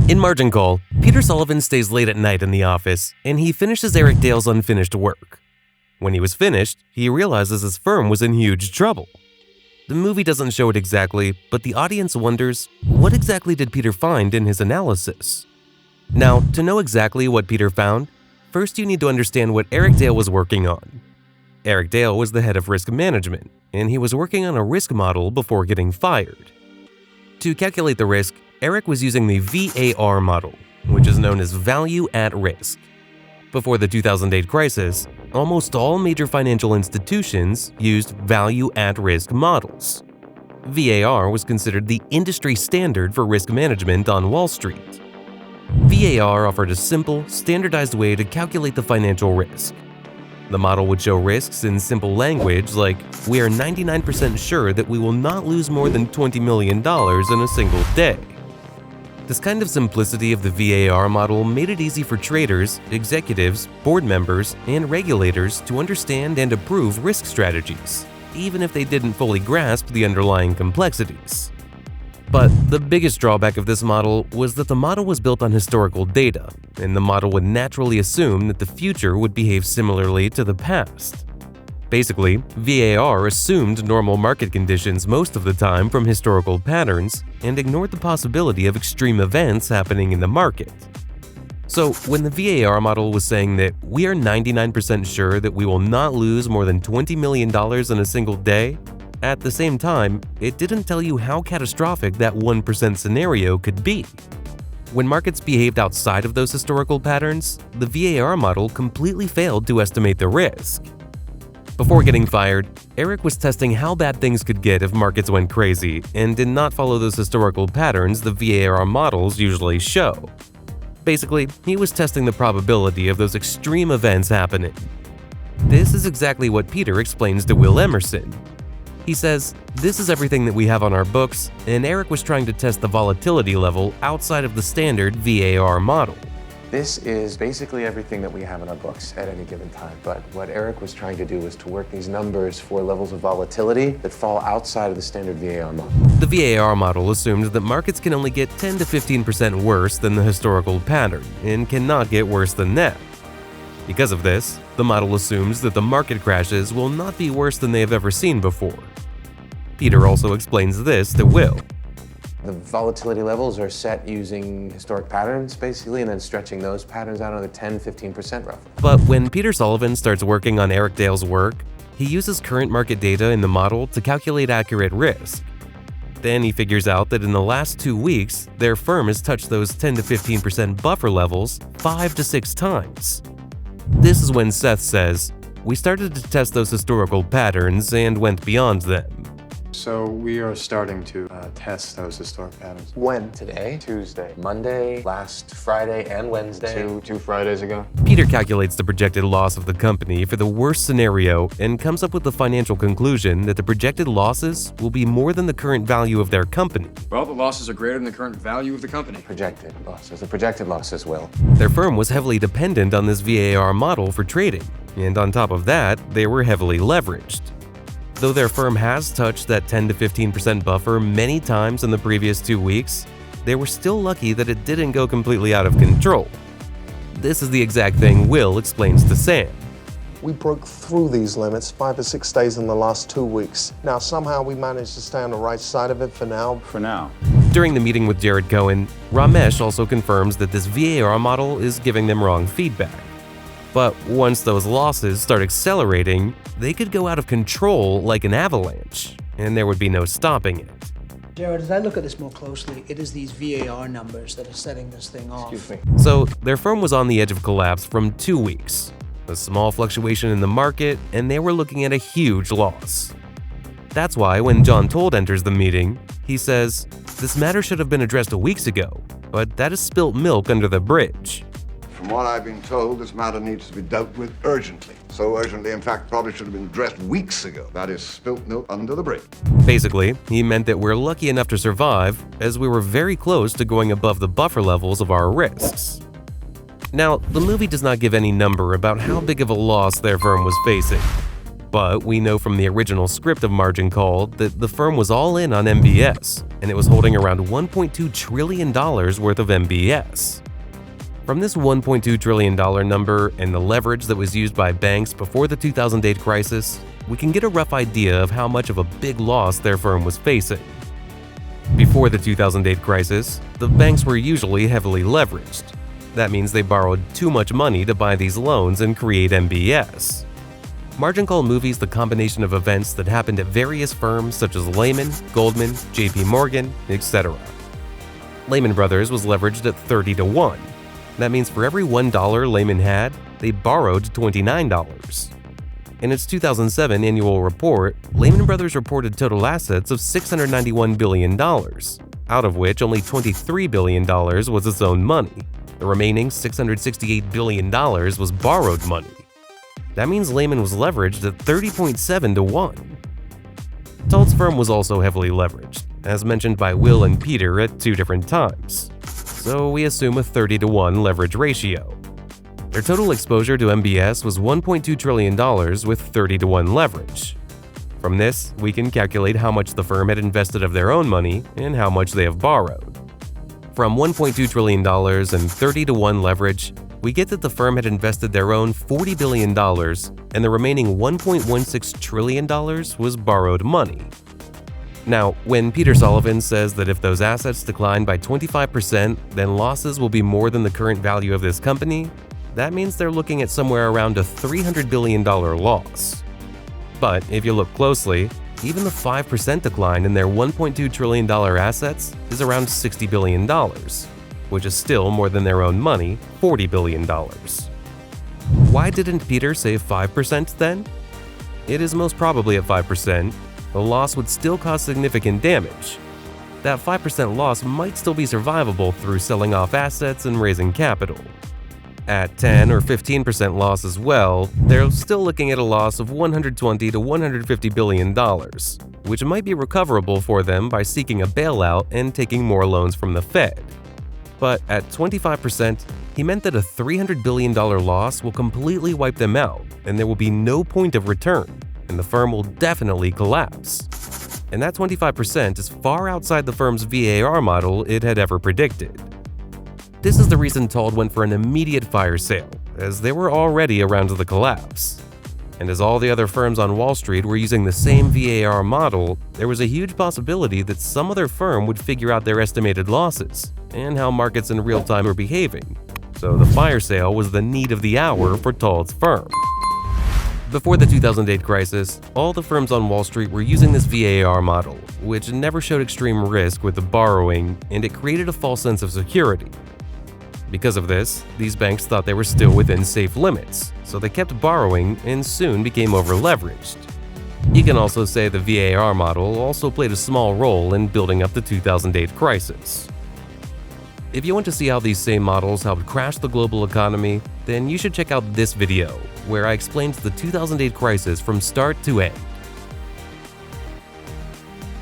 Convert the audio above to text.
In Margin Call, Peter Sullivan stays late at night in the office, and he finishes Eric Dale's unfinished work. When he was finished, he realizes his firm was in huge trouble. The movie doesn't show it exactly, but the audience wonders, what exactly did Peter find in his analysis? Now, to know exactly what Peter found, first you need to understand what Eric Dale was working on. Eric Dale was the head of risk management, and he was working on a risk model before getting fired. To calculate the risk, Eric was using the VAR model, which is known as value at risk. Before the 2008 crisis, almost all major financial institutions used value at risk models. VAR was considered the industry standard for risk management on Wall Street. VAR offered a simple, standardized way to calculate the financial risk. The model would show risks in simple language like, we are 99% sure that we will not lose more than $20 million in a single day. This kind of simplicity of the VAR model made it easy for traders, executives, board members, and regulators to understand and approve risk strategies, even if they didn't fully grasp the underlying complexities. But the biggest drawback of this model was that the model was built on historical data, and the model would naturally assume that the future would behave similarly to the past. Basically, VAR assumed normal market conditions most of the time from historical patterns and ignored the possibility of extreme events happening in the market. So, when the VAR model was saying that we are 99% sure that we will not lose more than $20 million in a single day, at the same time, it didn't tell you how catastrophic that 1% scenario could be. When markets behaved outside of those historical patterns, the VAR model completely failed to estimate the risk. Before getting fired, Eric was testing how bad things could get if markets went crazy and did not follow those historical patterns the VAR models usually show. Basically, he was testing the probability of those extreme events happening. This is exactly what Peter explains to Will Emerson. He says, this is everything that we have on our books, and Eric was trying to test the volatility level outside of the standard VAR model. This is basically everything that we have in our books at any given time, but what Eric was trying to do was to work these numbers for levels of volatility that fall outside of the standard VAR model. The VAR model assumed that markets can only get 10 to 15% worse than the historical pattern and cannot get worse than that. Because of this, the model assumes that the market crashes will not be worse than they have ever seen before. Peter also explains this to Will. The volatility levels are set using historic patterns, basically, and then stretching those patterns out another 10-15% roughly. But when Peter Sullivan starts working on Eric Dale's work, he uses current market data in the model to calculate accurate risk. Then he figures out that in the last 2 weeks, their firm has touched those 10 to 15% buffer levels 5 to 6 times. This is when Seth says, we started to test those historical patterns and went beyond them. So we are starting to test those historic patterns. When? Today? Tuesday. Monday, last Friday and Wednesday. Two Fridays ago. Peter calculates the projected loss of the company for the worst scenario and comes up with the financial conclusion that the projected losses will be more than the current value of their company. Well, the losses are greater than the current value of the company. Projected losses. The projected losses will. Their firm was heavily dependent on this VAR model for trading, and on top of that, they were heavily leveraged. Though their firm has touched that 10 to 15% buffer many times in the previous 2 weeks, they were still lucky that it didn't go completely out of control. This is the exact thing Will explains to Sam. We broke through these limits 5 or 6 days in the last 2 weeks. Now somehow we managed to stay on the right side of it for now. During the meeting with Jared Cohen, Ramesh also confirms that this VAR model is giving them wrong feedback. But once those losses start accelerating, they could go out of control like an avalanche, and there would be no stopping it. Jared, as I look at this more closely, it is these VAR numbers that are setting this thing off. Excuse me. So their firm was on the edge of collapse from 2 weeks. A small fluctuation in the market, and they were looking at a huge loss. That's why when John Told enters the meeting, he says, this matter should have been addressed weeks ago, but that is spilt milk under the bridge. From what I've been told, this matter needs to be dealt with urgently. So urgently, in fact, probably should have been addressed weeks ago. That is spilt milk under the bridge. Basically, he meant that we're lucky enough to survive, as we were very close to going above the buffer levels of our risks. Now, the movie does not give any number about how big of a loss their firm was facing. But we know from the original script of Margin Call that the firm was all in on MBS, and it was holding around $1.2 trillion worth of MBS. From this $1.2 trillion number and the leverage that was used by banks before the 2008 crisis, we can get a rough idea of how much of a big loss their firm was facing. Before the 2008 crisis, the banks were usually heavily leveraged. That means they borrowed too much money to buy these loans and create MBS. Margin Call movies the combination of events that happened at various firms such as Lehman, Goldman, JP Morgan, etc. Lehman Brothers was leveraged at 30-1. That means for every $1 Lehman had, they borrowed $29. In its 2007 annual report, Lehman Brothers reported total assets of $691 billion, out of which only $23 billion was its own money. The remaining $668 billion was borrowed money. That means Lehman was leveraged at 30.7-1. Todd's firm was also heavily leveraged, as mentioned by Will and Peter at 2 different times. So we assume a 30-1 leverage ratio. Their total exposure to MBS was $1.2 trillion with 30-1 leverage. From this, we can calculate how much the firm had invested of their own money and how much they have borrowed. From $1.2 trillion and 30-1 leverage, we get that the firm had invested their own $40 billion and the remaining $1.16 trillion was borrowed money. Now, when Peter Sullivan says that if those assets decline by 25%, then losses will be more than the current value of this company, that means they're looking at somewhere around a $300 billion loss. But if you look closely, even the 5% decline in their $1.2 trillion assets is around $60 billion, which is still more than their own money, $40 billion. Why didn't Peter say 5% then? It is most probably at 5%, the loss would still cause significant damage. That 5% loss might still be survivable through selling off assets and raising capital. At 10 or 15% loss as well, they're still looking at a loss of $120 to $150 billion, which might be recoverable for them by seeking a bailout and taking more loans from the Fed. But at 25%, he meant that a $300 billion loss will completely wipe them out, and there will be no point of return, and the firm will definitely collapse. And that 25% is far outside the firm's VAR model it had ever predicted. This is the reason Todd went for an immediate fire sale, as they were already around the collapse. And as all the other firms on Wall Street were using the same VAR model, there was a huge possibility that some other firm would figure out their estimated losses and how markets in real time were behaving. So the fire sale was the need of the hour for Todd's firm. Before the 2008 crisis, all the firms on Wall Street were using this VAR model, which never showed extreme risk with the borrowing, and it created a false sense of security. Because of this, these banks thought they were still within safe limits, so they kept borrowing and soon became over-leveraged. You can also say the VAR model also played a small role in building up the 2008 crisis. If you want to see how these same models helped crash the global economy, then you should check out this video, where I explained the 2008 crisis from start to end.